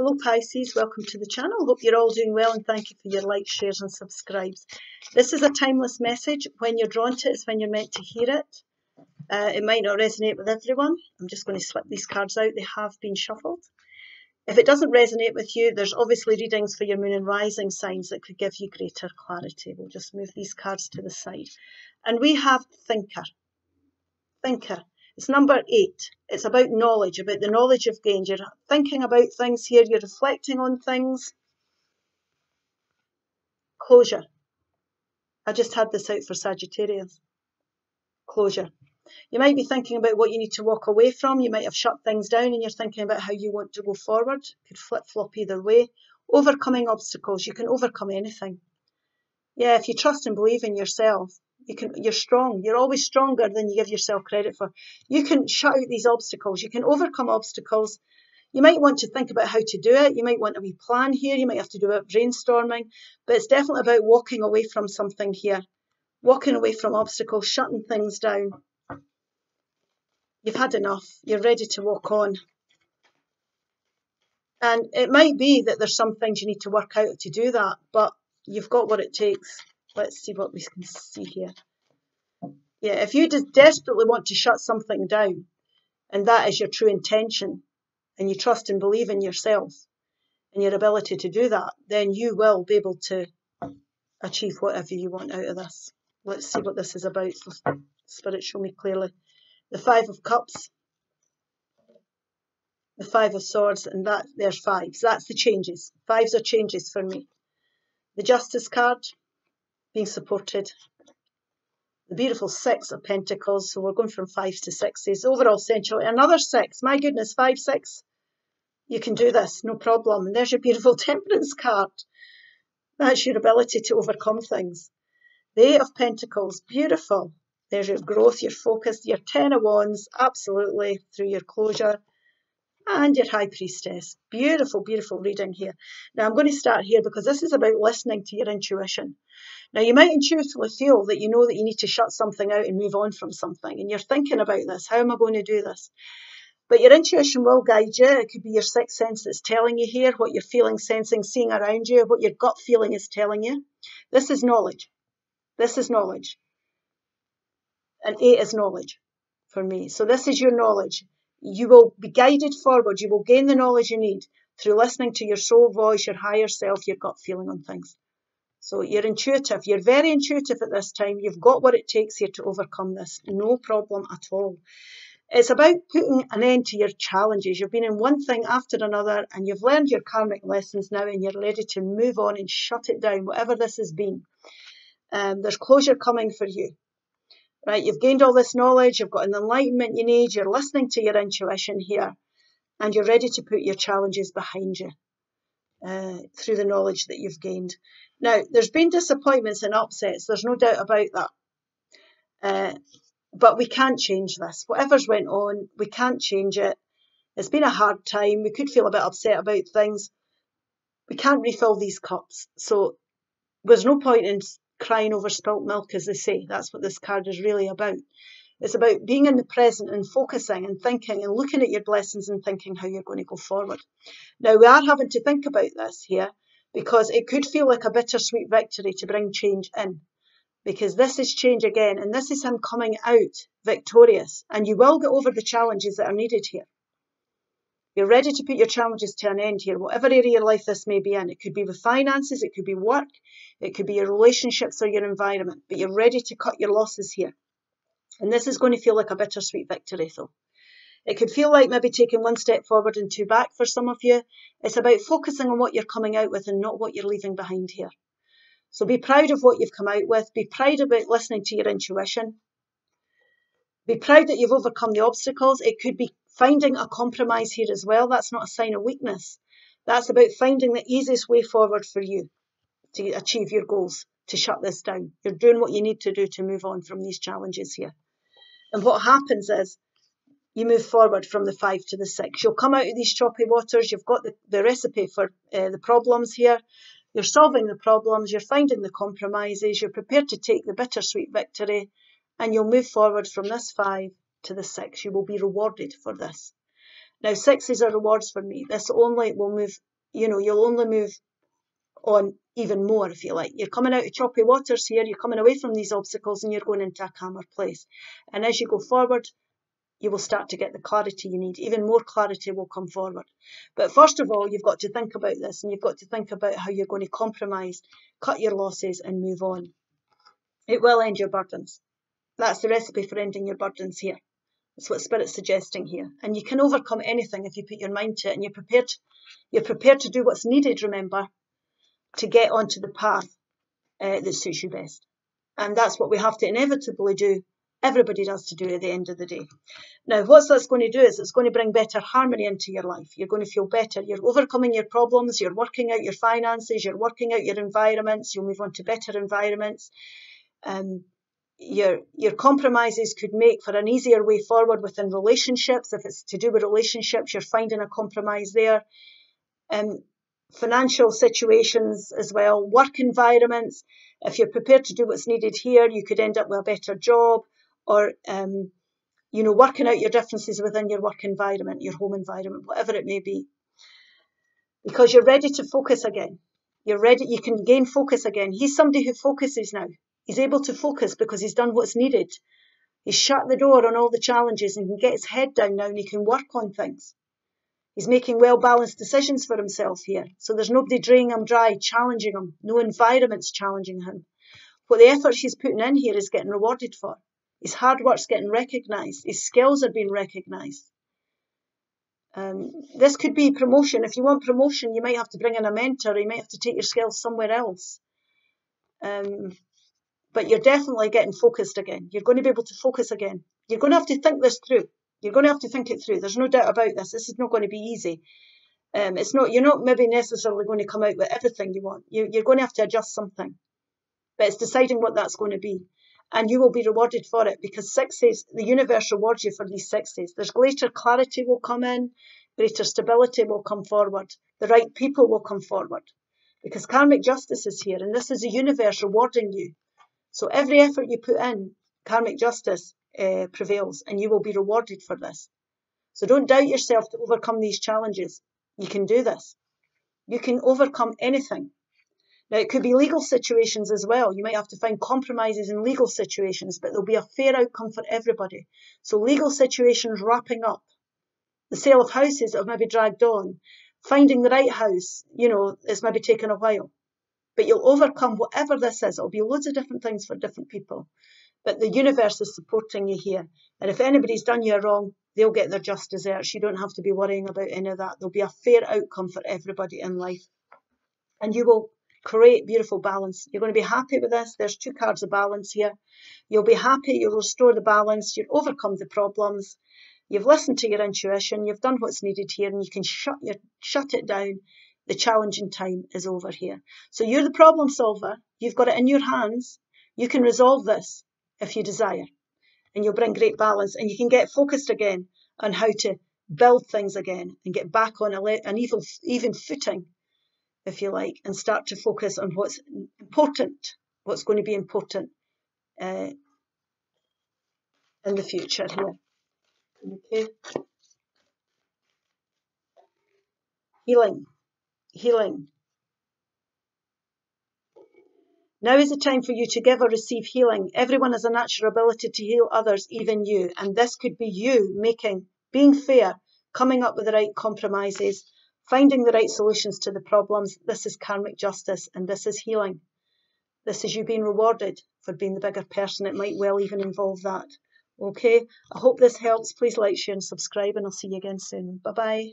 Hello Pisces, welcome to the channel. Hope you're all doing well and thank you for your likes, shares and subscribes. This is a timeless message. When you're drawn to it, it's when you're meant to hear it. It might not resonate with everyone. I'm just going to slip these cards out. They have been shuffled. If it doesn't resonate with you, there's obviously readings for your moon and rising signs that could give you greater clarity. We'll just move these cards to the side. And we have Thinker. Thinker. It's number 8. It's about knowledge, about the knowledge you've gained. You're thinking about things here. You're reflecting on things. Closure. I just had this out for Sagittarius. Closure. You might be thinking about what you need to walk away from. You might have shut things down and you're thinking about how you want to go forward. Could flip-flop either way. Overcoming obstacles. You can overcome anything. Yeah, if you trust and believe in yourself, you're strong. You're always stronger than you give yourself credit for. You can shut out these obstacles. You can overcome obstacles. You might want to think about how to do it. You might want a wee plan here. You might have to do a brainstorming. But it's definitely about walking away from something here. Walking away from obstacles, shutting things down. You've had enough. You're ready to walk on. And it might be that there's some things you need to work out to do that, but you've got what it takes. Let's see what we can see here. Yeah, if you just desperately want to shut something down, and that is your true intention, and you trust and believe in yourself and your ability to do that, then you will be able to achieve whatever you want out of this. Let's see what this is about. Spirit, show me clearly. The 5 of Cups, the 5 of Swords, and there's 5s. That's the changes. 5s are changes for me. The Justice card, being supported. The beautiful 6 of Pentacles, so we're going from 5s to 6s. Overall, essentially, another 6. My goodness, 5, 6. You can do this, no problem. And there's your beautiful Temperance card. That's your ability to overcome things. The 8 of Pentacles, beautiful. There's your growth, your focus, your 10 of Wands, absolutely, through your closure. And your High Priestess. Beautiful, beautiful reading here. Now, I'm going to start here because this is about listening to your intuition. Now, you might intuitively feel that you know that you need to shut something out and move on from something. And you're thinking about this. How am I going to do this? But your intuition will guide you. It could be your sixth sense that's telling you here, what you're feeling, sensing, seeing around you, what your gut feeling is telling you. This is knowledge. This is knowledge. And 8 is knowledge for me. So this is your knowledge. You will be guided forward. You will gain the knowledge you need through listening to your soul voice, your higher self, your gut feeling on things. So you're intuitive. You're very intuitive at this time. You've got what it takes here to overcome this. No problem at all. It's about putting an end to your challenges. You've been in one thing after another and you've learned your karmic lessons now and you're ready to move on and shut it down, whatever this has been. There's closure coming for you. Right, you've gained all this knowledge, you've got an enlightenment you need, you're listening to your intuition here, and you're ready to put your challenges behind you through the knowledge that you've gained. Now, there's been disappointments and upsets, there's no doubt about that. But we can't change this. Whatever's went on, we can't change it. It's been a hard time. We could feel a bit upset about things. We can't refill these cups. So there's no point in crying over spilt milk, as they say. That's what this card is really about. It's about being in the present and focusing and thinking and looking at your blessings and thinking how you're going to go forward. Now, we are having to think about this here because it could feel like a bittersweet victory to bring change in, because this is change again, and this is him coming out victorious, and you will get over the challenges that are needed here. You're ready to put your challenges to an end here, whatever area of your life this may be in. It could be with finances, it could be work, it could be your relationships or your environment, but you're ready to cut your losses here. And this is going to feel like a bittersweet victory, though. It could feel like maybe taking one step forward and 2 back for some of you. It's about focusing on what you're coming out with and not what you're leaving behind here. So be proud of what you've come out with. Be proud about listening to your intuition. Be proud that you've overcome the obstacles. It could be finding a compromise here as well. That's not a sign of weakness. That's about finding the easiest way forward for you to achieve your goals, to shut this down. You're doing what you need to do to move on from these challenges here. And what happens is you move forward from the 5 to the 6. You'll come out of these choppy waters. You've got the recipe for the problems here. You're solving the problems. You're finding the compromises. You're prepared to take the bittersweet victory. And you'll move forward from this 5 to the 6. You will be rewarded for this. Now, sixes are rewards for me. This only will move, you know, you'll only move on even more, if you like. You're coming out of choppy waters here, you're coming away from these obstacles and you're going into a calmer place. And as you go forward, you will start to get the clarity you need. Even more clarity will come forward. But first of all, you've got to think about this, and you've got to think about how you're going to compromise, cut your losses and move on. It will end your burdens. That's the recipe for ending your burdens here. That's what Spirit's suggesting here. And you can overcome anything if you put your mind to it and you're prepared to do what's needed, remember, to get onto the path that suits you best. And that's what we have to inevitably do. Everybody does to do at the end of the day. Now, what that's going to do is it's going to bring better harmony into your life. You're going to feel better. You're overcoming your problems. You're working out your finances. You're working out your environments. You'll move on to better environments. Your compromises could make for an easier way forward within relationships. If it's to do with relationships, you're finding a compromise there. Financial situations as well, work environments. If you're prepared to do what's needed here, you could end up with a better job, or you know, working out your differences within your work environment, your home environment, whatever it may be, because you're ready to focus again. You're ready. You can gain focus again. He's somebody who focuses now. He's able to focus because he's done what's needed. He's shut the door on all the challenges and can get his head down now, and he can work on things. He's making well-balanced decisions for himself here. So there's nobody draining him dry, challenging him. No environment's challenging him. What the effort he's putting in here is getting rewarded for. His hard work's getting recognised. His skills are being recognised. This could be promotion. If you want promotion, you might have to bring in a mentor. You might have to take your skills somewhere else. But you're definitely getting focused again. You're going to be able to focus again. You're going to have to think this through. You're going to have to think it through. There's no doubt about this. This is not going to be easy. You're not maybe necessarily going to come out with everything you want. You're going to have to adjust something. But it's deciding what that's going to be. And you will be rewarded for it, because sixes, the universe rewards you for these sixes. There's greater clarity will come in, greater stability will come forward. The right people will come forward, because karmic justice is here, and this is the universe rewarding you. So every effort you put in, karmic justice prevails, and you will be rewarded for this. So don't doubt yourself to overcome these challenges. You can do this. You can overcome anything. Now, it could be legal situations as well. You might have to find compromises in legal situations, but there'll be a fair outcome for everybody. So legal situations wrapping up. The sale of houses that have maybe dragged on. Finding the right house, you know, it's maybe taken a while. But you'll overcome whatever this is. It'll be loads of different things for different people. But the universe is supporting you here. And if anybody's done you wrong, they'll get their just desserts. You don't have to be worrying about any of that. There'll be a fair outcome for everybody in life. And you will create beautiful balance. You're going to be happy with this. There's 2 cards of balance here. You'll be happy. You'll restore the balance. You'll overcome the problems. You've listened to your intuition. You've done what's needed here, and you can shut it down. The challenging time is over here. So you're the problem solver. You've got it in your hands. You can resolve this if you desire, and you'll bring great balance, and you can get focused again on how to build things again and get back on an even footing, if you like, and start to focus on what's important, what's going to be important in the future here. Okay. Healing. Now is the time for you to give or receive healing. Everyone has a natural ability to heal others, even you. And this could be you being fair, coming up with the right compromises, finding the right solutions to the problems. This is karmic justice, and this is healing. This is you being rewarded for being the bigger person. It might well even involve that. Okay, I hope this helps. Please like, share and subscribe, and I'll see you again soon. Bye-bye.